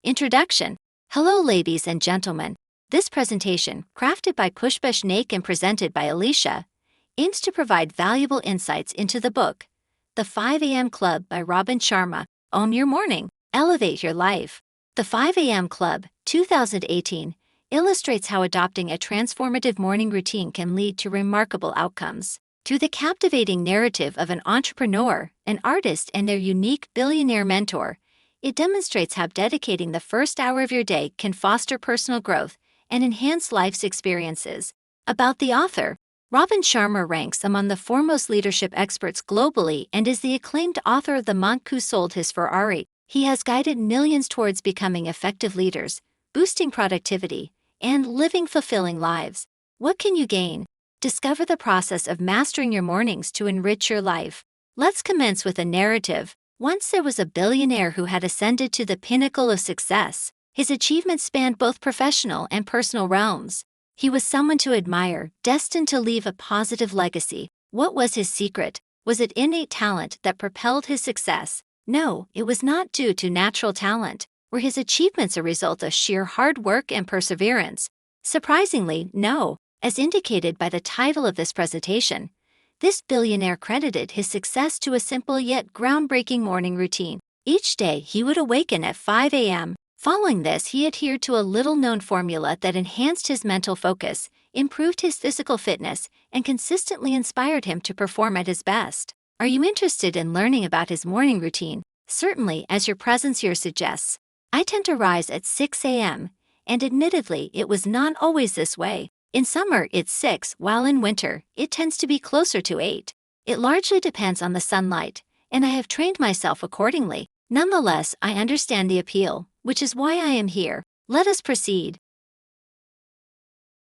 Introduction. Hello ladies and gentlemen. This presentation, crafted by Pushpa Snake and presented by Alicia, aims to provide valuable insights into the book, The 5 a.m. Club by Robin Sharma. Own your morning, elevate your life. The 5 a.m. Club, 2018, illustrates how adopting a transformative morning routine can lead to remarkable outcomes. Through the captivating narrative of an entrepreneur, an artist, and their unique billionaire mentor, it demonstrates how dedicating the first hour of your day can foster personal growth and enhance life's experiences. About the author, Robin Sharma ranks among the foremost leadership experts globally and is the acclaimed author of The Monk Who Sold His Ferrari. He has guided millions towards becoming effective leaders, boosting productivity, and living fulfilling lives. What can you gain? Discover the process of mastering your mornings to enrich your life. Let's commence with a narrative. Once there was a billionaire who had ascended to the pinnacle of success. His achievements spanned both professional and personal realms. He was someone to admire, destined to leave a positive legacy. What was his secret? Was it innate talent that propelled his success? No, it was not due to natural talent. Were his achievements a result of sheer hard work and perseverance? Surprisingly, no. As indicated by the title of this presentation, this billionaire credited his success to a simple yet groundbreaking morning routine. Each day he would awaken at 5 a.m. Following this, he adhered to a little-known formula that enhanced his mental focus, improved his physical fitness, and consistently inspired him to perform at his best. Are you interested in learning about his morning routine? Certainly, as your presence here suggests. I tend to rise at 6 a.m., and admittedly, it was not always this way. In summer, it's 6, while in winter, it tends to be closer to 8. It largely depends on the sunlight, and I have trained myself accordingly. Nonetheless, I understand the appeal, which is why I am here. Let us proceed.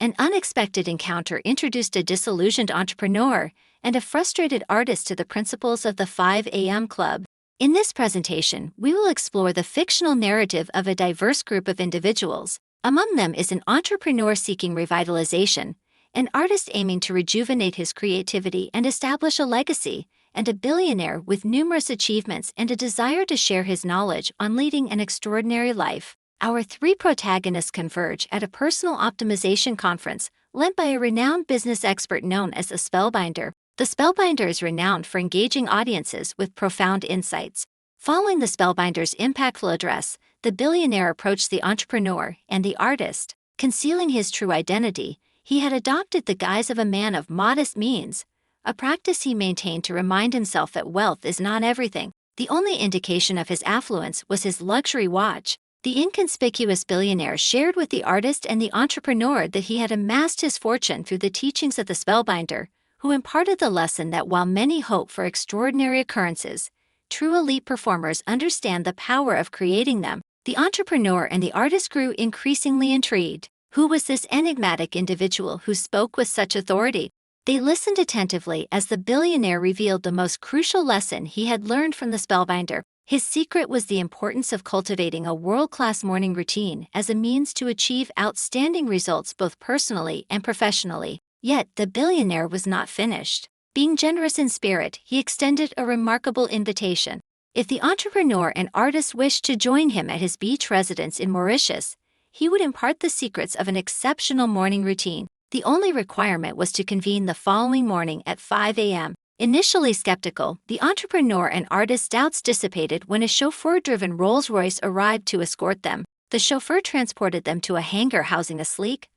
An unexpected encounter introduced a disillusioned entrepreneur and a frustrated artist to the principles of the 5 a.m. Club. In this presentation, we will explore the fictional narrative of a diverse group of individuals. Among them is an entrepreneur seeking revitalization, an artist aiming to rejuvenate his creativity and establish a legacy, and a billionaire with numerous achievements and a desire to share his knowledge on leading an extraordinary life. Our three protagonists converge at a personal optimization conference led by a renowned business expert known as the Spellbinder. The Spellbinder is renowned for engaging audiences with profound insights. Following the Spellbinder's impactful address, the billionaire approached the entrepreneur and the artist. Concealing his true identity, he had adopted the guise of a man of modest means, a practice he maintained to remind himself that wealth is not everything. The only indication of his affluence was his luxury watch. The inconspicuous billionaire shared with the artist and the entrepreneur that he had amassed his fortune through the teachings of the Spellbinder, who imparted the lesson that while many hope for extraordinary occurrences, true elite performers understand the power of creating them. The entrepreneur and the artist grew increasingly intrigued. Who was this enigmatic individual who spoke with such authority? They listened attentively as the billionaire revealed the most crucial lesson he had learned from the Spellbinder. His secret was the importance of cultivating a world-class morning routine as a means to achieve outstanding results both personally and professionally. Yet, the billionaire was not finished. Being generous in spirit, he extended a remarkable invitation. If the entrepreneur and artist wished to join him at his beach residence in Mauritius, he would impart the secrets of an exceptional morning routine. The only requirement was to convene the following morning at 5 a.m. Initially skeptical, the entrepreneur and artist's doubts dissipated when a chauffeur-driven Rolls-Royce arrived to escort them. The chauffeur transported them to a hangar housing a sleek,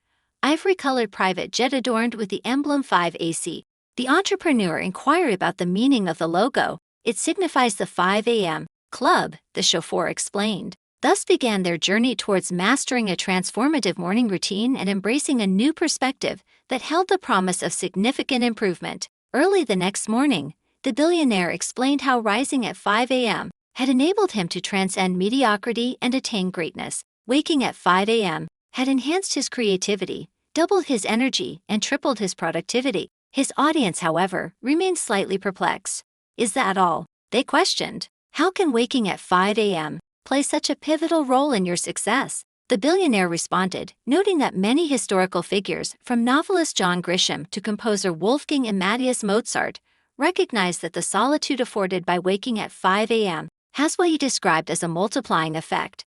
ivory-colored private jet adorned with the emblem 5AC. The entrepreneur inquired about the meaning of the logo. It signifies the 5 a.m. Club, the chauffeur explained. Thus began their journey towards mastering a transformative morning routine and embracing a new perspective that held the promise of significant improvement. Early the next morning, the billionaire explained how rising at 5 a.m. had enabled him to transcend mediocrity and attain greatness. Waking at 5 a.m. had enhanced his creativity, doubled his energy, and tripled his productivity. His audience, however, remained slightly perplexed. Is that all? They questioned. How can waking at 5 a.m. play such a pivotal role in your success? The billionaire responded, noting that many historical figures, from novelist John Grisham to composer Wolfgang Amadeus Mozart, recognized that the solitude afforded by waking at 5 a.m. has what he described as a multiplying effect.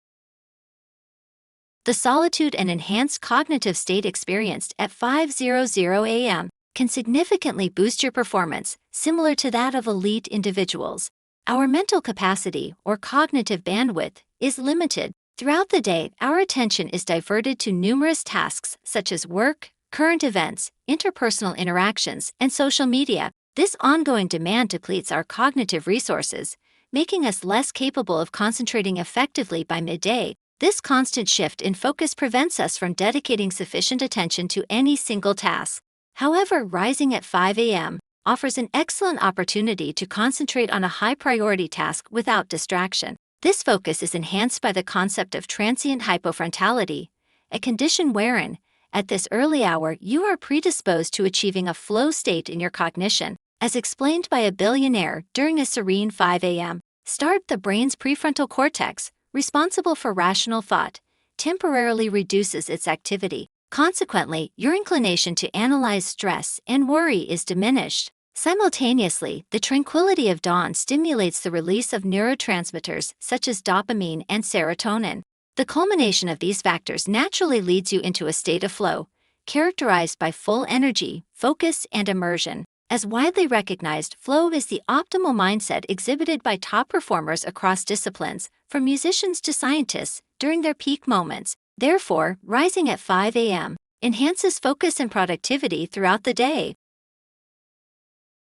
The solitude and enhanced cognitive state experienced at 5:00 a.m. can significantly boost your performance, similar to that of elite individuals. Our mental capacity, or cognitive bandwidth, is limited. Throughout the day, our attention is diverted to numerous tasks such as work, current events, interpersonal interactions, and social media. This ongoing demand depletes our cognitive resources, making us less capable of concentrating effectively by midday. This constant shift in focus prevents us from dedicating sufficient attention to any single task. However, rising at 5 a.m. offers an excellent opportunity to concentrate on a high-priority task without distraction. This focus is enhanced by the concept of transient hypofrontality, a condition wherein, at this early hour, you are predisposed to achieving a flow state in your cognition. As explained by a billionaire during a serene 5 a.m. start, the brain's prefrontal cortex, responsible for rational thought, temporarily reduces its activity. Consequently, your inclination to analyze stress and worry is diminished. Simultaneously, the tranquility of dawn stimulates the release of neurotransmitters such as dopamine and serotonin. The culmination of these factors naturally leads you into a state of flow, characterized by full energy, focus, and immersion. As widely recognized, flow is the optimal mindset exhibited by top performers across disciplines, from musicians to scientists, during their peak moments. Therefore, rising at 5 a.m. enhances focus and productivity throughout the day.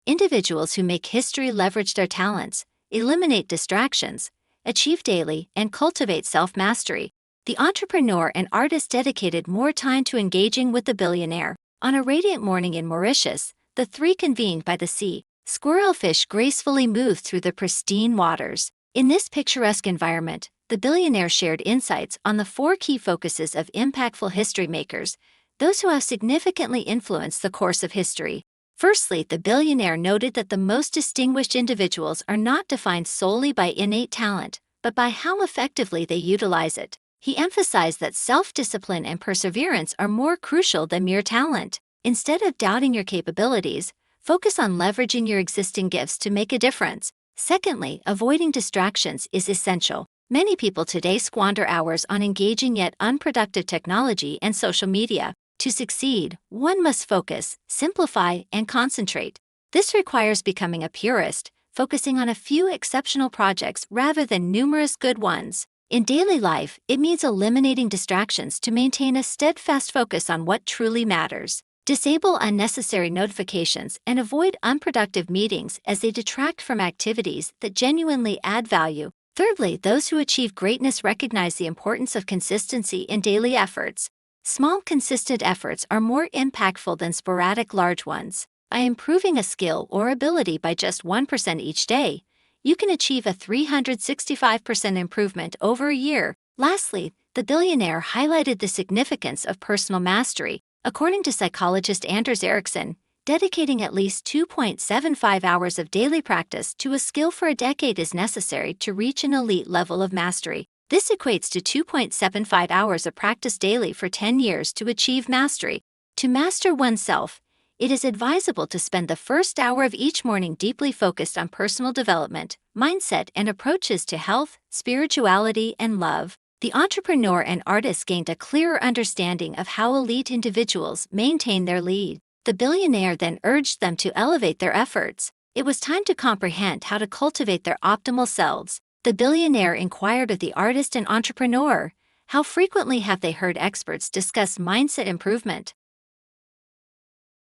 Individuals who make history leverage their talents, eliminate distractions, achieve daily, and cultivate self-mastery. The entrepreneur and artist dedicated more time to engaging with the billionaire. On a radiant morning in Mauritius, the three convened by the sea. Squirrelfish gracefully moved through the pristine waters. In this picturesque environment, the billionaire shared insights on the four key focuses of impactful history makers, those who have significantly influenced the course of history. Firstly, the billionaire noted that the most distinguished individuals are not defined solely by innate talent, but by how effectively they utilize it. He emphasized that self-discipline and perseverance are more crucial than mere talent. Instead of doubting your capabilities, focus on leveraging your existing gifts to make a difference. Secondly, avoiding distractions is essential. Many people today squander hours on engaging yet unproductive technology and social media. To succeed, one must focus, simplify, and concentrate. This requires becoming a purist, focusing on a few exceptional projects rather than numerous good ones. In daily life, it means eliminating distractions to maintain a steadfast focus on what truly matters. Disable unnecessary notifications and avoid unproductive meetings as they detract from activities that genuinely add value. Thirdly, those who achieve greatness recognize the importance of consistency in daily efforts. Small, consistent efforts are more impactful than sporadic large ones. By improving a skill or ability by just 1% each day, you can achieve a 365% improvement over a year. Lastly, the billionaire highlighted the significance of personal mastery. According to psychologist Anders Ericsson, dedicating at least 2.75 hours of daily practice to a skill for a decade is necessary to reach an elite level of mastery. This equates to 2.75 hours of practice daily for 10 years to achieve mastery. To master oneself, it is advisable to spend the first hour of each morning deeply focused on personal development, mindset, and approaches to health, spirituality, and love. The entrepreneur and artist gained a clearer understanding of how elite individuals maintain their lead. The billionaire then urged them to elevate their efforts. It was time to comprehend how to cultivate their optimal selves. The billionaire inquired of the artist and entrepreneur, how frequently have they heard experts discuss mindset improvement?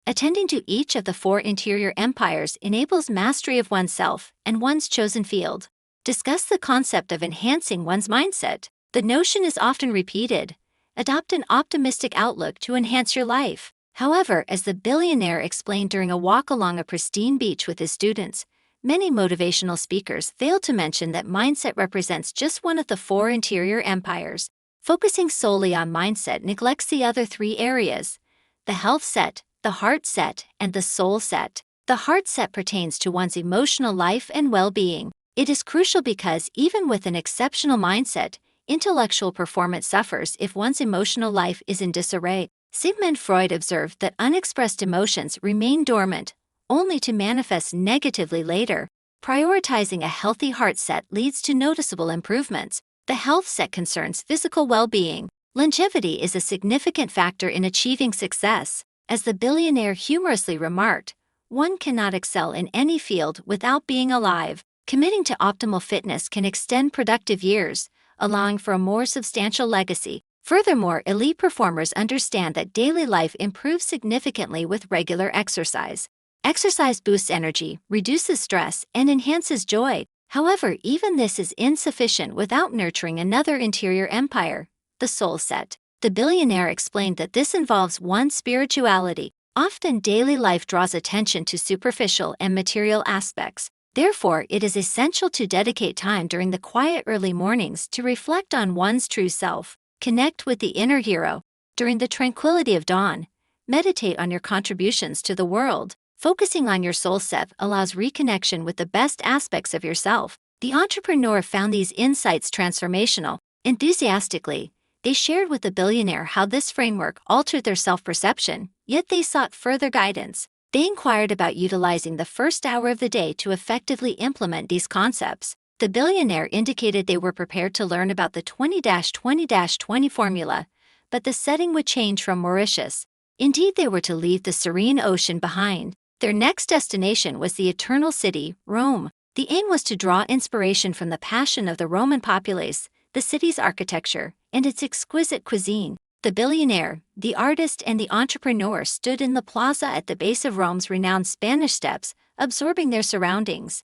Attending to each of the four interior empires enables mastery of oneself and one's chosen field. Discuss the concept of enhancing one's mindset. The notion is often repeated. Adopt an optimistic outlook to enhance your life. However, as the billionaire explained during a walk along a pristine beach with his students, many motivational speakers fail to mention that mindset represents just one of the four interior empires. Focusing solely on mindset neglects the other three areas: the health set, the heart set, and the soul set. The heart set pertains to one's emotional life and well-being. It is crucial because even with an exceptional mindset, intellectual performance suffers if one's emotional life is in disarray. Sigmund Freud observed that unexpressed emotions remain dormant, only to manifest negatively later. Prioritizing a healthy heart set leads to noticeable improvements. The health set concerns physical well-being. Longevity is a significant factor in achieving success. As the billionaire humorously remarked, one cannot excel in any field without being alive. Committing to optimal fitness can extend productive years, allowing for a more substantial legacy. Furthermore, elite performers understand that daily life improves significantly with regular exercise. Exercise boosts energy, reduces stress, and enhances joy. However, even this is insufficient without nurturing another interior empire, the soul set. The billionaire explained that this involves one's spirituality. Often daily life draws attention to superficial and material aspects. Therefore, it is essential to dedicate time during the quiet early mornings to reflect on one's true self. Connect with the inner hero. During the tranquility of dawn, meditate on your contributions to the world. Focusing on your soul set allows reconnection with the best aspects of yourself. The entrepreneur found these insights transformational. Enthusiastically, they shared with the billionaire how this framework altered their self-perception, yet they sought further guidance. They inquired about utilizing the first hour of the day to effectively implement these concepts. The billionaire indicated they were prepared to learn about the 20-20-20 formula, but the setting would change from Mauritius. Indeed, they were to leave the serene ocean behind. Their next destination was the eternal city, Rome. The aim was to draw inspiration from the passion of the Roman populace, the city's architecture, and its exquisite cuisine. The billionaire, the artist, and the entrepreneur stood in the plaza at the base of Rome's renowned Spanish Steps, absorbing their surroundings.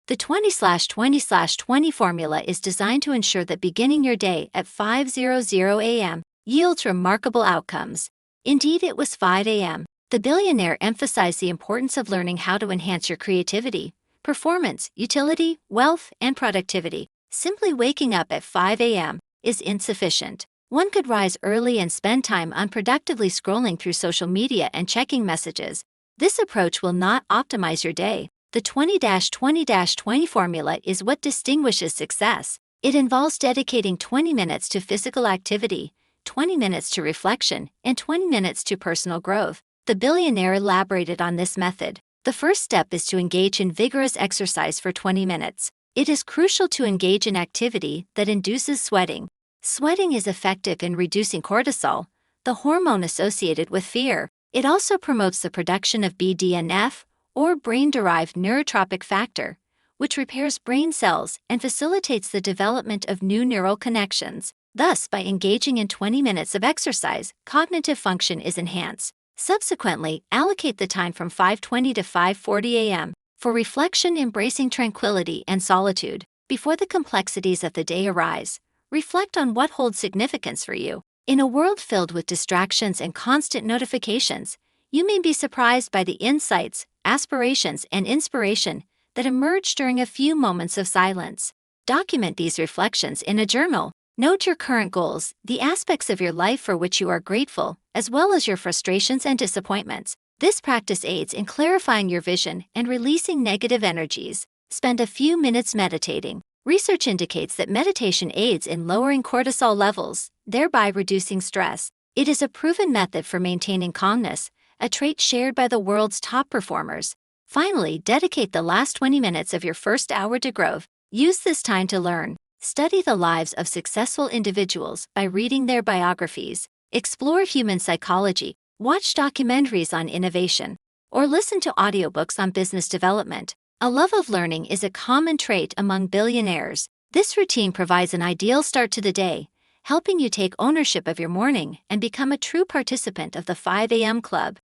The 20-20-20 formula is designed to ensure that beginning your day at 5:00 a.m. yields remarkable outcomes. Indeed, it was 5 a.m. The billionaire emphasized the importance of learning how to enhance your creativity, performance, utility, wealth, and productivity. Simply waking up at 5 a.m. is insufficient. One could rise early and spend time unproductively scrolling through social media and checking messages. This approach will not optimize your day. The 20-20-20 formula is what distinguishes success. It involves dedicating 20 minutes to physical activity, 20 minutes to reflection, and 20 minutes to personal growth. The billionaire elaborated on this method. The first step is to engage in vigorous exercise for 20 minutes. It is crucial to engage in activity that induces sweating. Sweating is effective in reducing cortisol, the hormone associated with fear. It also promotes the production of BDNF, or brain-derived neurotrophic factor, which repairs brain cells and facilitates the development of new neural connections. Thus, by engaging in 20 minutes of exercise, cognitive function is enhanced. Subsequently, allocate the time from 5:20 to 5:40 a.m. for reflection, embracing tranquility and solitude. Before the complexities of the day arise, reflect on what holds significance for you. In a world filled with distractions and constant notifications, you may be surprised by the insights, aspirations, and inspiration that emerge during a few moments of silence. Document these reflections in a journal. Note your current goals, the aspects of your life for which you are grateful, as well as your frustrations and disappointments. This practice aids in clarifying your vision and releasing negative energies. Spend a few minutes meditating. Research indicates that meditation aids in lowering cortisol levels, thereby reducing stress. It is a proven method for maintaining calmness, a trait shared by the world's top performers. Finally, dedicate the last 20 minutes of your first hour to growth. Use this time to learn. Study the lives of successful individuals by reading their biographies. Explore human psychology, watch documentaries on innovation, or listen to audiobooks on business development. A love of learning is a common trait among billionaires. This routine provides an ideal start to the day, helping you take ownership of your morning and become a true participant of the 5 a.m. club.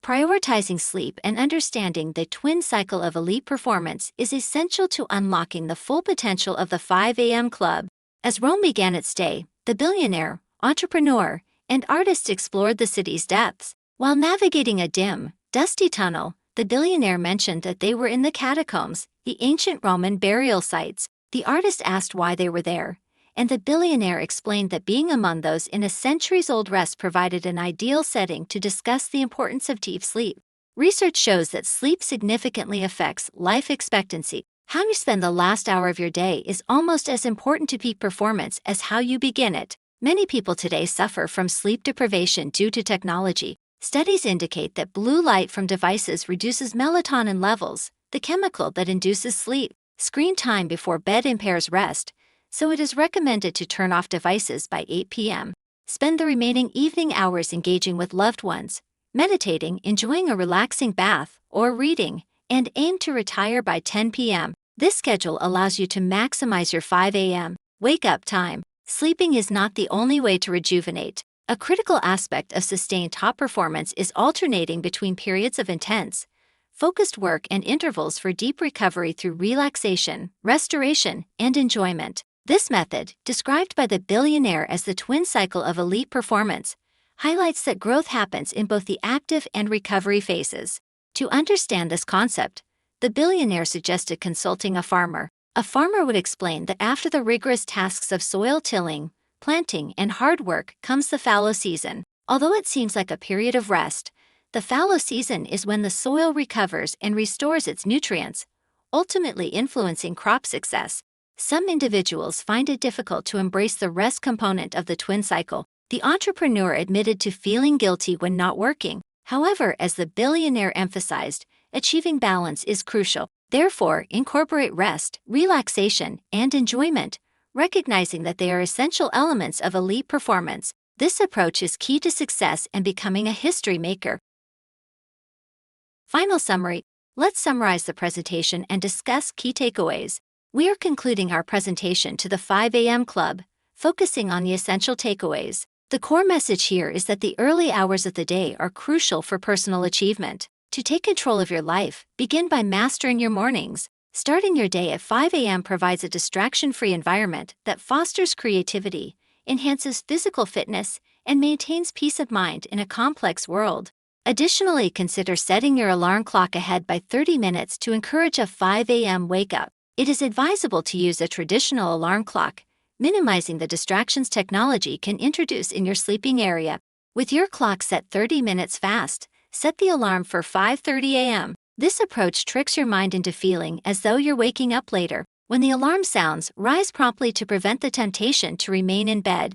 Prioritizing sleep and understanding the twin cycle of elite performance is essential to unlocking the full potential of the 5 a.m. club. As Rome began its day, the billionaire, entrepreneur, and artist explored the city's depths. While navigating a dim, dusty tunnel, the billionaire mentioned that they were in the catacombs, the ancient Roman burial sites. The artist asked why they were there, and the billionaire explained that being among those in a centuries-old rest provided an ideal setting to discuss the importance of deep sleep. Research shows that sleep significantly affects life expectancy. How you spend the last hour of your day is almost as important to peak performance as how you begin it. Many people today suffer from sleep deprivation due to technology. Studies indicate that blue light from devices reduces melatonin levels, the chemical that induces sleep. Screen time before bed impairs rest, so it is recommended to turn off devices by 8 p.m. Spend the remaining evening hours engaging with loved ones, meditating, enjoying a relaxing bath, or reading, and aim to retire by 10 p.m. This schedule allows you to maximize your 5 a.m. wake-up time. Sleeping is not the only way to rejuvenate. A critical aspect of sustained top performance is alternating between periods of intense, focused work and intervals for deep recovery through relaxation, restoration, and enjoyment. This method, described by the billionaire as the twin cycle of elite performance, highlights that growth happens in both the active and recovery phases. To understand this concept, the billionaire suggested consulting a farmer. A farmer would explain that after the rigorous tasks of soil tilling, planting, and hard work comes the fallow season. Although it seems like a period of rest, the fallow season is when the soil recovers and restores its nutrients, ultimately influencing crop success. Some individuals find it difficult to embrace the rest component of the twin cycle. The entrepreneur admitted to feeling guilty when not working. However, as the billionaire emphasized, achieving balance is crucial. Therefore, incorporate rest, relaxation, and enjoyment, recognizing that they are essential elements of elite performance. This approach is key to success and becoming a history maker. Final summary. Let's summarize the presentation and discuss key takeaways. We are concluding our presentation to the 5 a.m. Club, focusing on the essential takeaways. The core message here is that the early hours of the day are crucial for personal achievement. To take control of your life, begin by mastering your mornings. Starting your day at 5 a.m. provides a distraction-free environment that fosters creativity, enhances physical fitness, and maintains peace of mind in a complex world. Additionally, consider setting your alarm clock ahead by 30 minutes to encourage a 5 a.m. wake-up. It is advisable to use a traditional alarm clock, minimizing the distractions technology can introduce in your sleeping area. With your clock set 30 minutes fast, set the alarm for 5:30 a.m. This approach tricks your mind into feeling as though you're waking up later. When the alarm sounds, rise promptly to prevent the temptation to remain in bed.